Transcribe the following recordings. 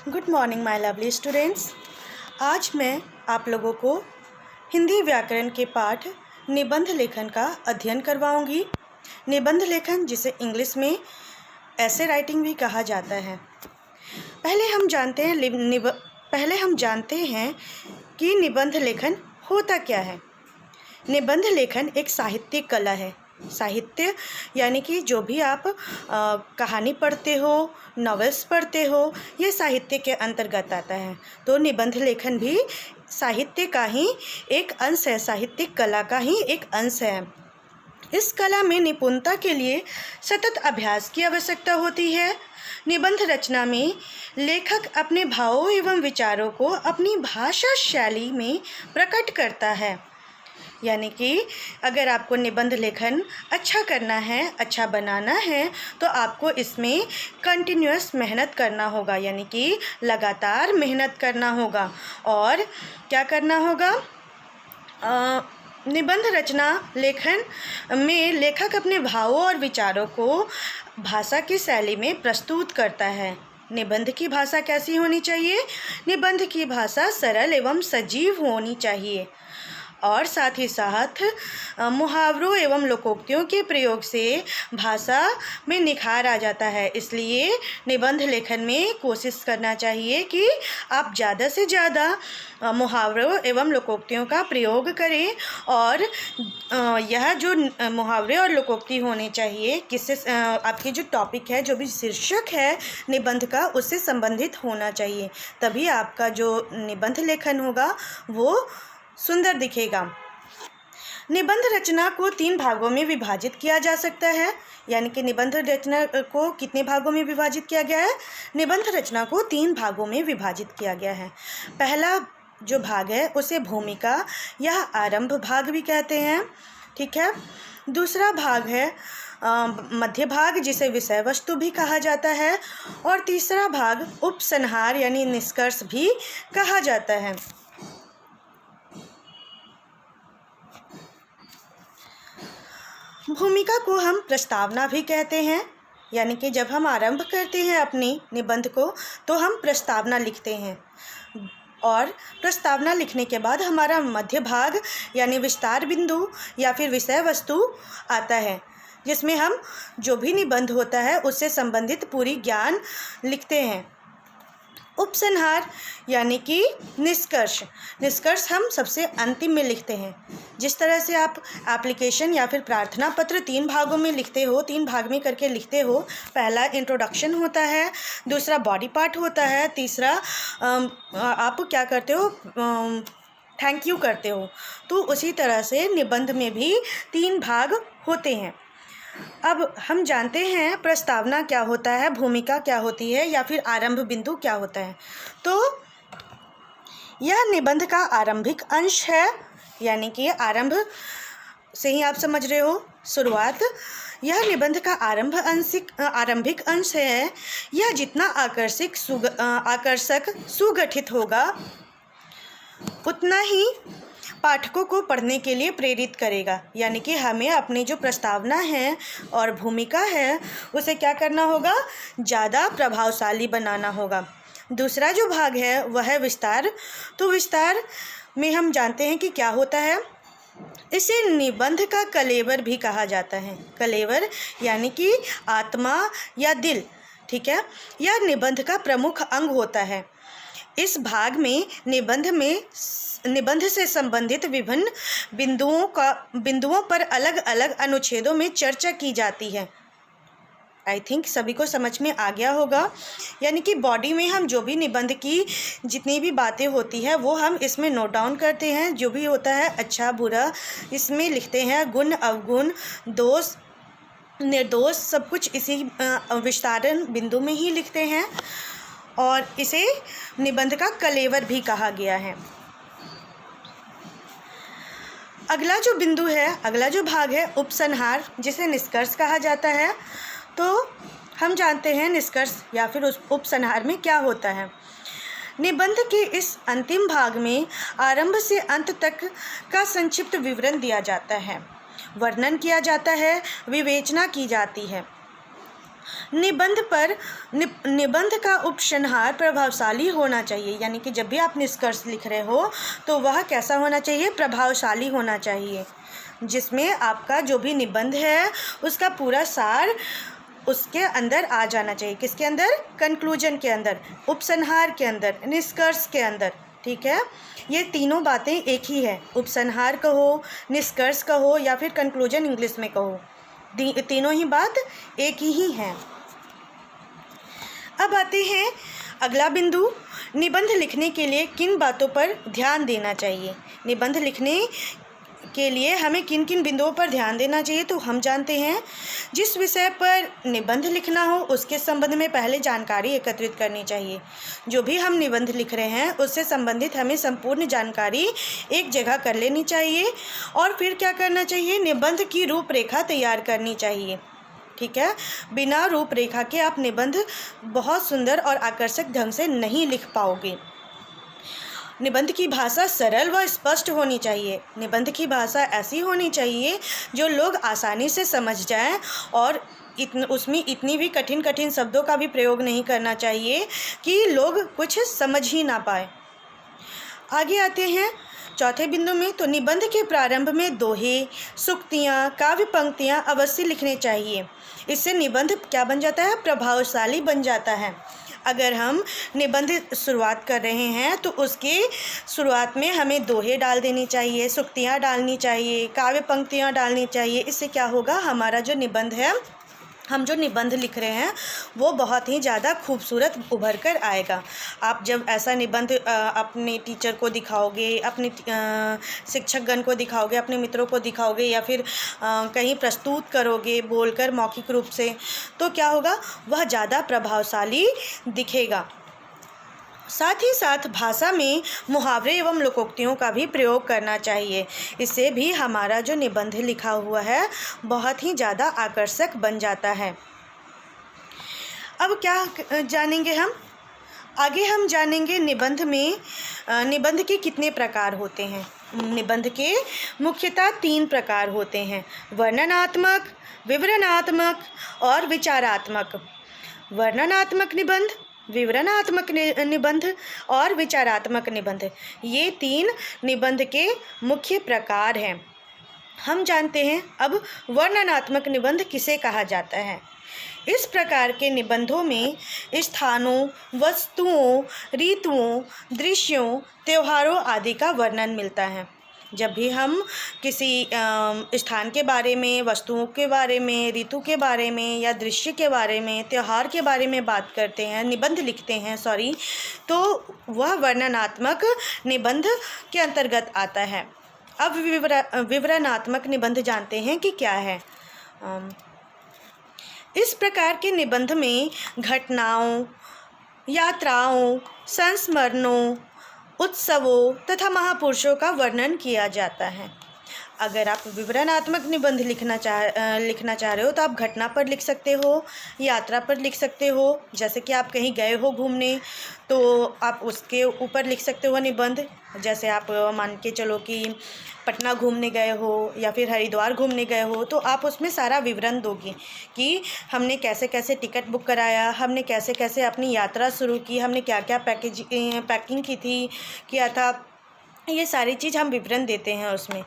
Good morning my lovely students. आज मैं आप लोगों को हिंदी व्याकरण के पाठ निबंध लेखन का अध्ययन करवाऊंगी। निबंध लेखन जिसे इंग्लिश में ऐसे राइटिंग भी कहा जाता है। पहले हम जानते हैं कि निबंध लेखन होता क्या है। निबंध लेखन एक साहित्यिक कला है। साहित्य यानी कि जो भी आप कहानी पढ़ते हो, नॉवेल्स पढ़ते हो, ये साहित्य के अंतर्गत आता है। तो निबंध लेखन भी साहित्य का ही एक अंश है, साहित्यिक कला का ही एक अंश है। इस कला में निपुणता के लिए सतत अभ्यास की आवश्यकता होती है। निबंध रचना में लेखक अपने भावों एवं विचारों को अपनी भाषा शैली में प्रकट करता है। यानी कि अगर आपको निबंध लेखन अच्छा करना है, अच्छा बनाना है, तो आपको इसमें कंटिन्यूअस मेहनत करना होगा, यानी कि लगातार मेहनत करना होगा। और क्या करना होगा? निबंध रचना लेखन में लेखक अपने भावों और विचारों को भाषा की शैली में प्रस्तुत करता है। निबंध की भाषा कैसी होनी चाहिए? निबंध की भाषा सरल एवं सजीव होनी चाहिए और साथ ही साथ मुहावरों एवं लोकोक्तियों के प्रयोग से भाषा में निखार आ जाता है। इसलिए निबंध लेखन में कोशिश करना चाहिए कि आप ज़्यादा से ज़्यादा मुहावरों एवं लोकोक्तियों का प्रयोग करें। और यह जो मुहावरे और लोकोक्ति होने चाहिए, किससे आपकी जो टॉपिक है, जो भी शीर्षक है निबंध का, उससे संबंधित होना चाहिए। तभी आपका जो निबंध लेखन होगा वो सुंदर दिखेगा। निबंध रचना को 3 भागों में विभाजित किया जा सकता है। यानी कि निबंध रचना को कितने भागों में विभाजित किया गया है? निबंध रचना को 3 भागों में विभाजित किया गया है। पहला जो भाग है उसे भूमिका या आरंभ भाग भी कहते हैं, ठीक है। दूसरा भाग है मध्य भाग, जिसे विषय वस्तु भी कहा जाता है। और तीसरा भाग उपसंहार यानी निष्कर्ष भी कहा जाता है। भूमिका को हम प्रस्तावना भी कहते हैं। यानी कि जब हम आरंभ करते हैं अपनी निबंध को, तो हम प्रस्तावना लिखते हैं। और प्रस्तावना लिखने के बाद हमारा मध्य भाग यानी विस्तार बिंदु या फिर विषय वस्तु आता है, जिसमें हम जो भी निबंध होता है उससे संबंधित पूरी ज्ञान लिखते हैं। उपसंहार यानी कि निष्कर्ष हम सबसे अंतिम में लिखते हैं। जिस तरह से आप एप्लीकेशन या फिर प्रार्थना पत्र 3 भागों में लिखते हो, 3 भाग में करके लिखते हो। पहला इंट्रोडक्शन होता है, दूसरा बॉडी पार्ट होता है, तीसरा आप क्या करते हो, थैंक यू करते हो। तो उसी तरह से निबंध में भी 3 भाग होते हैं। अब हम जानते हैं प्रस्तावना क्या होता है, भूमिका क्या होती है, या फिर आरंभ बिंदु क्या होता है। तो यह निबंध का आरंभिक अंश है। यानी कि आरंभ से ही आप समझ रहे हो, शुरुआत। यह निबंध का आरंभिक अंश है। यह जितना आकर्षक सुगठित होगा, उतना ही पाठकों को पढ़ने के लिए प्रेरित करेगा। यानी कि हमें अपनी जो प्रस्तावना है और भूमिका है उसे क्या करना होगा? ज़्यादा प्रभावशाली बनाना होगा। दूसरा जो भाग है वह है विस्तार। तो विस्तार में हम जानते हैं कि क्या होता है। इसे निबंध का कलेवर भी कहा जाता है। कलेवर यानी कि आत्मा या दिल, ठीक है। यह निबंध का प्रमुख अंग होता है। इस भाग में निबंध से संबंधित विभिन्न बिंदुओं पर अलग अलग अनुच्छेदों में चर्चा की जाती है। आई थिंक सभी को समझ में आ गया होगा। यानी कि बॉडी में हम जो भी निबंध की जितनी भी बातें होती हैं वो हम इसमें नोट डाउन करते हैं। जो भी होता है अच्छा बुरा इसमें लिखते हैं। गुण अवगुण, दोष निर्दोष, सब कुछ इसी विस्तारण बिंदु में ही लिखते हैं। और इसे निबंध का कलेवर भी कहा गया है। अगला जो भाग है उपसंहार, जिसे निष्कर्ष कहा जाता है। तो हम जानते हैं निष्कर्ष या फिर उस उपसंहार में क्या होता है। निबंध के इस अंतिम भाग में आरंभ से अंत तक का संक्षिप्त विवरण दिया जाता है, वर्णन किया जाता है, विवेचना की जाती है। निबंध का उपसंहार प्रभावशाली होना चाहिए, यानी कि जब भी आप निष्कर्ष लिख रहे हो तो वह कैसा होना चाहिए, प्रभावशाली होना चाहिए, जिसमें आपका जो भी निबंध है उसका पूरा सार उसके अंदर आ जाना चाहिए। किसके अंदर? कंक्लूजन के अंदर, उपसंहार के अंदर, निष्कर्ष के अंदर। ठीक है, ये तीनों बातें एक ही है। उपसंहार कहो, निष्कर्ष कहो या फिर कंक्लूजन इंग्लिश में कहो, तीनों ही बात एक ही हैं। अब आते हैं अगला बिंदु, निबंध लिखने के लिए किन बातों पर ध्यान देना चाहिए। निबंध लिखने के लिए हमें किन किन बिंदुओं पर ध्यान देना चाहिए, तो हम जानते हैं जिस विषय पर निबंध लिखना हो उसके संबंध में पहले जानकारी एकत्रित करनी चाहिए। जो भी हम निबंध लिख रहे हैं उससे संबंधित हमें संपूर्ण जानकारी एक जगह कर लेनी चाहिए और फिर क्या करना चाहिए, निबंध की रूपरेखा तैयार करनी चाहिए। ठीक है, बिना रूपरेखा के आप निबंध बहुत सुंदर और आकर्षक ढंग से नहीं लिख पाओगे। निबंध की भाषा सरल व स्पष्ट होनी चाहिए। निबंध की भाषा ऐसी होनी चाहिए जो लोग आसानी से समझ जाएं और उसमें इतनी भी कठिन शब्दों का भी प्रयोग नहीं करना चाहिए कि लोग कुछ समझ ही ना पाए। आगे आते हैं चौथे बिंदु में, तो निबंध के प्रारंभ में दोहे, सूक्तियाँ, काव्य पंक्तियाँ अवश्य लिखने चाहिए। इससे निबंध क्या बन जाता है, प्रभावशाली बन जाता है। अगर हम निबंध शुरुआत कर रहे हैं तो उसके शुरुआत में हमें दोहे डाल देनी चाहिए, सूक्तियाँ डालनी चाहिए, काव्य पंक्तियाँ डालनी चाहिए। इससे क्या होगा, हमारा जो निबंध है, हम जो निबंध लिख रहे हैं वो बहुत ही ज़्यादा खूबसूरत उभर कर आएगा। आप जब ऐसा निबंध अपने टीचर को दिखाओगे, अपने शिक्षकगण को दिखाओगे, अपने मित्रों को दिखाओगे या फिर कहीं प्रस्तुत करोगे बोलकर मौखिक रूप से, तो क्या होगा, वह ज़्यादा प्रभावशाली दिखेगा। साथ ही साथ भाषा में मुहावरे एवं लोकोक्तियों का भी प्रयोग करना चाहिए। इससे भी हमारा जो निबंध लिखा हुआ है बहुत ही ज़्यादा आकर्षक बन जाता है। अब क्या जानेंगे हम आगे, हम जानेंगे निबंध के कितने प्रकार होते हैं। निबंध के मुख्यतः 3 प्रकार होते हैं, वर्णनात्मक, विवरणात्मक और विचारात्मक। वर्णनात्मक निबंध, विवरणात्मक निबंध और विचारात्मक निबंध, ये 3 निबंध के मुख्य प्रकार हैं। हम जानते हैं अब वर्णनात्मक निबंध किसे कहा जाता है। इस प्रकार के निबंधों में स्थानों, वस्तुओं, ऋतुओं, दृश्यों, त्योहारों आदि का वर्णन मिलता है। जब भी हम किसी स्थान के बारे में, वस्तुओं के बारे में, ऋतु के बारे में या दृश्य के बारे में, त्यौहार के बारे में बात करते हैं, निबंध लिखते हैं तो वह वर्णनात्मक निबंध के अंतर्गत आता है। अब विवरणात्मक निबंध जानते हैं कि क्या है। इस प्रकार के निबंध में घटनाओं, यात्राओं, संस्मरणों, उत्सवों तथा महापुरुषों का वर्णन किया जाता है। अगर आप विवरणात्मक निबंध लिखना चाह रहे हो तो आप घटना पर लिख सकते हो, यात्रा पर लिख सकते हो। जैसे कि आप कहीं गए हो घूमने तो आप उसके ऊपर लिख सकते हो निबंध। जैसे आप मान के चलो कि पटना घूमने गए हो या फिर हरिद्वार घूमने गए हो, तो आप उसमें सारा विवरण दोगे कि हमने कैसे कैसे टिकट बुक कराया, हमने कैसे कैसे अपनी यात्रा शुरू की, हमने क्या क्या पैकिंग किया था। ये सारी चीज़ हम विवरण देते हैं उसमें।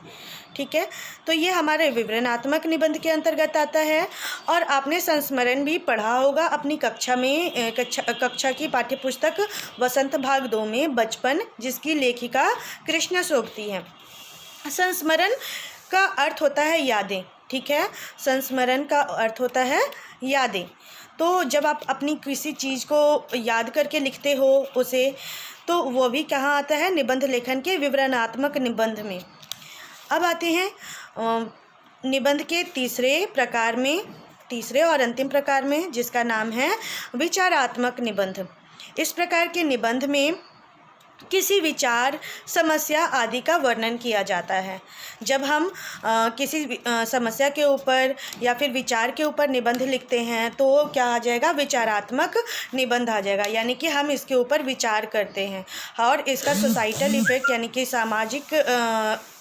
ठीक है, तो ये हमारे विवरणात्मक निबंध के अंतर्गत आता है। और आपने संस्मरण भी पढ़ा होगा अपनी कक्षा की पाठ्यपुस्तक वसंत भाग 2 में, बचपन, जिसकी लेखिका कृष्णा सोगती है। संस्मरण का अर्थ होता है यादें। ठीक है, संस्मरण का अर्थ होता है यादें। तो जब आप अपनी किसी चीज़ को याद करके लिखते हो उसे, तो वो भी कहाँ आता है, निबंध लेखन के विवरणात्मक निबंध में। अब आते हैं निबंध के तीसरे और अंतिम प्रकार में, जिसका नाम है विचारात्मक निबंध। इस प्रकार के निबंध में किसी विचार, समस्या आदि का वर्णन किया जाता है। जब हम किसी समस्या के ऊपर या फिर विचार के ऊपर निबंध लिखते हैं तो क्या आ जाएगा, विचारात्मक निबंध आ जाएगा, यानी कि हम इसके ऊपर विचार करते हैं और इसका सोसाइटल इफ़ेक्ट यानी कि सामाजिक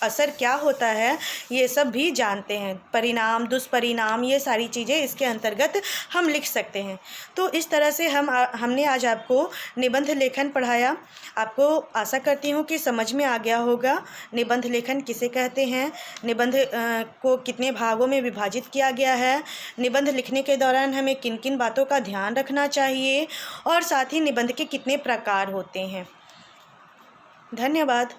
असर क्या होता है ये सब भी जानते हैं। परिणाम, दुष्परिणाम, ये सारी चीज़ें इसके अंतर्गत हम लिख सकते हैं। तो इस तरह से हमने आज आपको निबंध लेखन पढ़ाया। आपको आशा करती हूँ कि समझ में आ गया होगा निबंध लेखन किसे कहते हैं, निबंध को कितने भागों में विभाजित किया गया है, निबंध लिखने के दौरान हमें किन किन बातों का ध्यान रखना चाहिए और साथ ही निबंध के कितने प्रकार होते हैं। धन्यवाद।